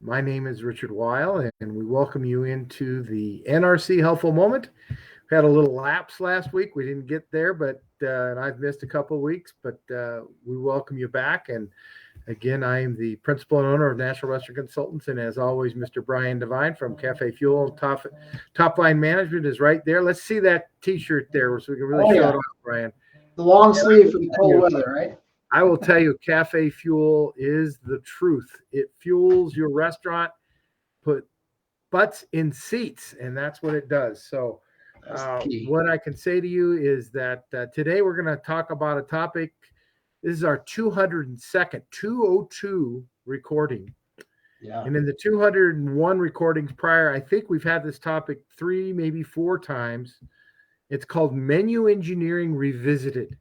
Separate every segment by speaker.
Speaker 1: My name is Richard Weil, and we welcome you into the NRC Helpful Moment. We had a little lapse last week. We didn't get there, but and I've missed a couple of weeks, but we welcome you back. And again, I am the principal and owner of National Restaurant Consultants, and as always, Mr. Brian Devine from Cafe Fuel. Top Line Management is right there. Let's see that T-shirt there, so we can really show it off, Brian.
Speaker 2: The long sleeve for the cold weather, right?
Speaker 1: I will tell you, Cafe Fuel is the truth. It fuels your restaurant, put butts in seats, and that's what it does. So what I can say to you is that today we're going to talk about a topic. This is our 202nd, 202 recording. Yeah. And in the 201 recordings prior, I think we've had this topic 3, maybe 4 times. It's called Menu Engineering Revisited.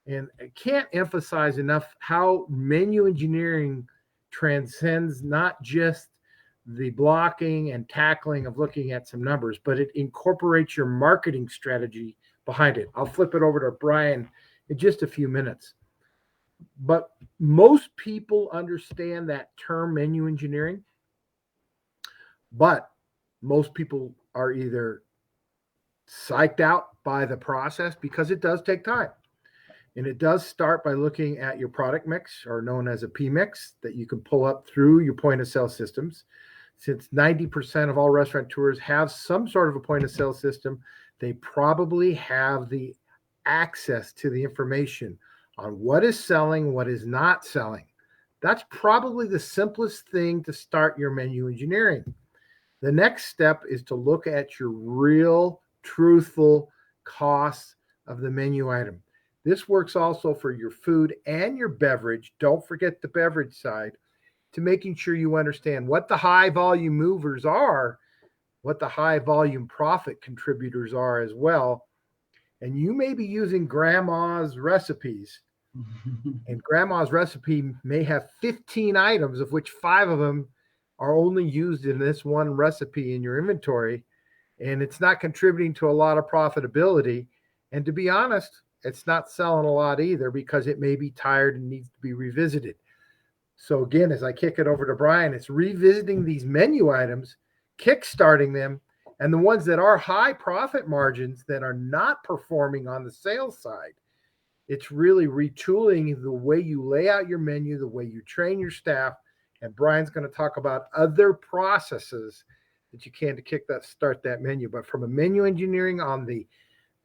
Speaker 1: And I can't emphasize enough how menu engineering transcends not just the blocking and tackling of looking at some numbers, but it incorporates your marketing strategy behind it. I'll flip it over to Brian in just a few minutes. But most people understand that term menu engineering, but most people are either psyched out by the process because it does take time. And it does start by looking at your product mix, or known as a P mix, that you can pull up through your point of sale systems. Since 90% of all restaurateurs have some sort of a point of sale system, they probably have the access to the information on what is selling, what is not selling. That's probably the simplest thing to start your menu engineering. The next step is to look at your real, truthful costs of the menu item. This works also for your food and your beverage. Don't forget the beverage side, to making sure you understand what the high volume movers are, what the high volume profit contributors are as well. And you may be using grandma's recipes, and grandma's recipe may have 15 items, of which 5 of them are only used in this one recipe in your inventory, and it's not contributing to a lot of profitability. And to be honest, it's not selling a lot either, because it may be tired and needs to be revisited. So again, as I kick it over to Brian, it's revisiting these menu items, kickstarting them, and the ones that are high profit margins that are not performing on the sales side. It's really retooling the way you lay out your menu, the way you train your staff. And Brian's going to talk about other processes that you can to start that menu. But from a menu engineering on the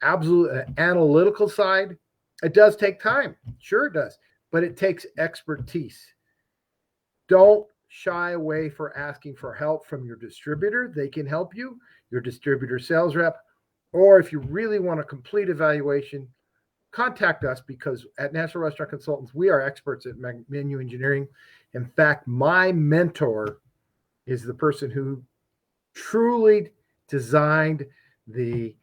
Speaker 1: absolute analytical side, it does take time. Sure it does, but it takes expertise. Don't shy away for asking for help from your distributor. They can help you, your distributor sales rep, or if you really want a complete evaluation, contact us, because at National Restaurant Consultants, we are experts at menu engineering. In fact, my mentor is the person who truly designed the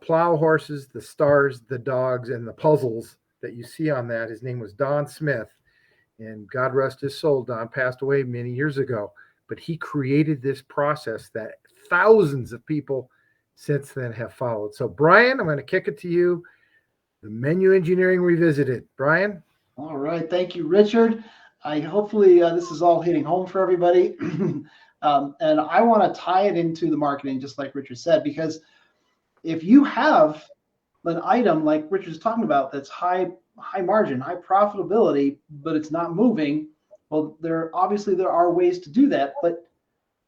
Speaker 1: plow horses, the stars, the dogs, and the puzzles that you see on that. His name was Don Smith, and God rest his soul. Don passed away many years ago, but he created this process that thousands of people since then have followed. So Brian, I'm going to kick it to you. The Menu Engineering Revisited. Brian?
Speaker 2: All right. Thank you, Richard. Hopefully this is all hitting home for everybody. And I want to tie it into the marketing, just like Richard said, because if you have an item like Richard's talking about that's high margin, high profitability, but it's not moving, well, there are ways to do that. But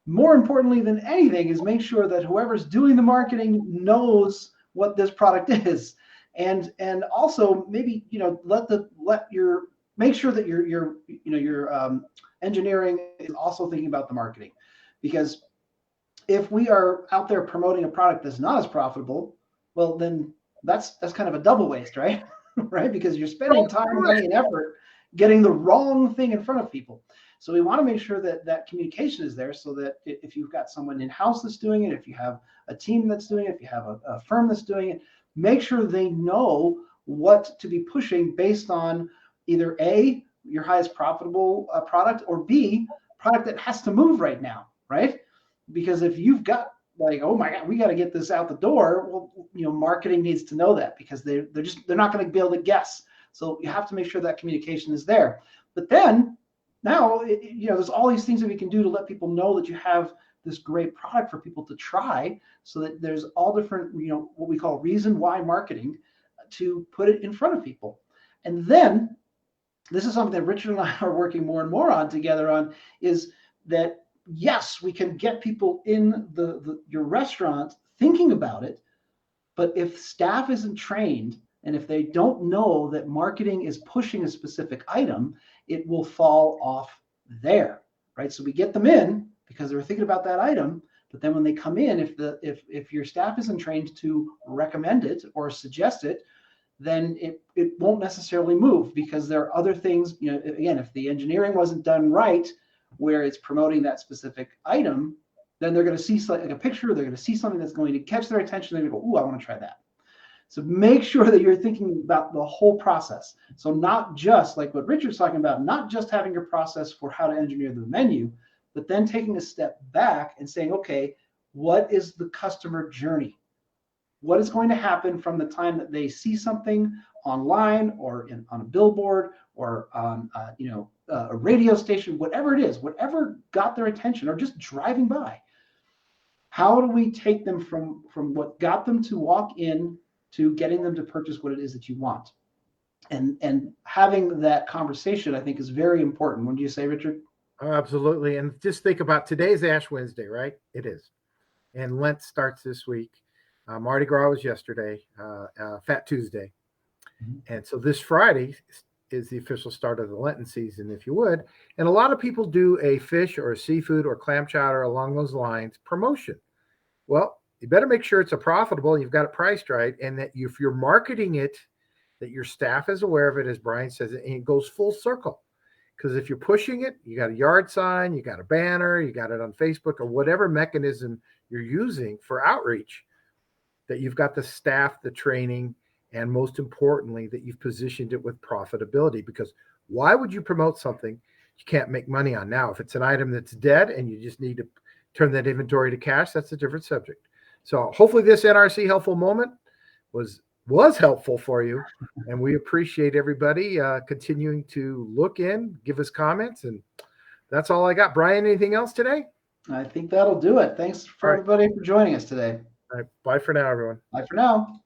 Speaker 2: more importantly than anything is make sure that whoever's doing the marketing knows what this product is. And also maybe, make sure that your engineering is also thinking about the marketing, because if we are out there promoting a product that's not as profitable, well, then that's kind of a double waste, right? Right? Because you're spending time, money, and effort getting the wrong thing in front of people. So we want to make sure that communication is there, so that if you've got someone in-house that's doing it, if you have a team that's doing it, if you have a firm that's doing it, make sure they know what to be pushing based on either A, your highest profitable product, or B, product that has to move right now, right? Because if you've got like, oh my God, we got to get this out the door, well, marketing needs to know that, because they're not going to be able to guess. So you have to make sure that communication is there. But then now, there's all these things that we can do to let people know that you have this great product for people to try, so that there's all different, what we call reason why marketing, to put it in front of people. And then this is something that Richard and I are working more and more on together on, is that yes, we can get people in your restaurant thinking about it, but if staff isn't trained and if they don't know that marketing is pushing a specific item, it will fall off there, right? So we get them in because they're thinking about that item, but then when they come in, if your staff isn't trained to recommend it or suggest it, then it won't necessarily move, because there are other things, again, if the engineering wasn't done right, where it's promoting that specific item, then they're going to see like a picture, they're going to see something that's going to catch their attention, they're going to go, ooh, I want to try that. So make sure that you're thinking about the whole process. So not just like what Richard's talking about, not just having your process for how to engineer the menu, but then taking a step back and saying, okay, what is the customer journey? What is going to happen from the time that they see something online or on a billboard or on a radio station, whatever it is, whatever got their attention, or just driving by? How do we take them from what got them to walk in to getting them to purchase what it is that you want? And having that conversation, I think, is very important. What do you say, Richard?
Speaker 1: Oh, absolutely. And just think about today's Ash Wednesday, right? It is. And Lent starts this week. Mardi Gras was yesterday, Fat Tuesday. Mm-hmm. And so this Friday is the official start of the Lenten season, if you would. And a lot of people do a fish or a seafood or clam chowder along those lines promotion. Well, you better make sure it's a profitable, you've got it priced right, and that if you're marketing it, that your staff is aware of it, as Brian says, and it goes full circle. Because if you're pushing it, you got a yard sign, you got a banner, you got it on Facebook, or whatever mechanism you're using for outreach, that you've got the staff, the training, and most importantly, that you've positioned it with profitability. Because why would you promote something you can't make money on? Now, if it's an item that's dead and you just need to turn that inventory to cash, that's a different subject. So hopefully this NRC helpful moment was helpful for you. And we appreciate everybody continuing to look in, give us comments. And that's all I got. Brian, anything else today?
Speaker 2: I think that'll do it. Thanks for everybody for joining us today.
Speaker 1: All right. Bye for now, everyone.
Speaker 2: Bye for now.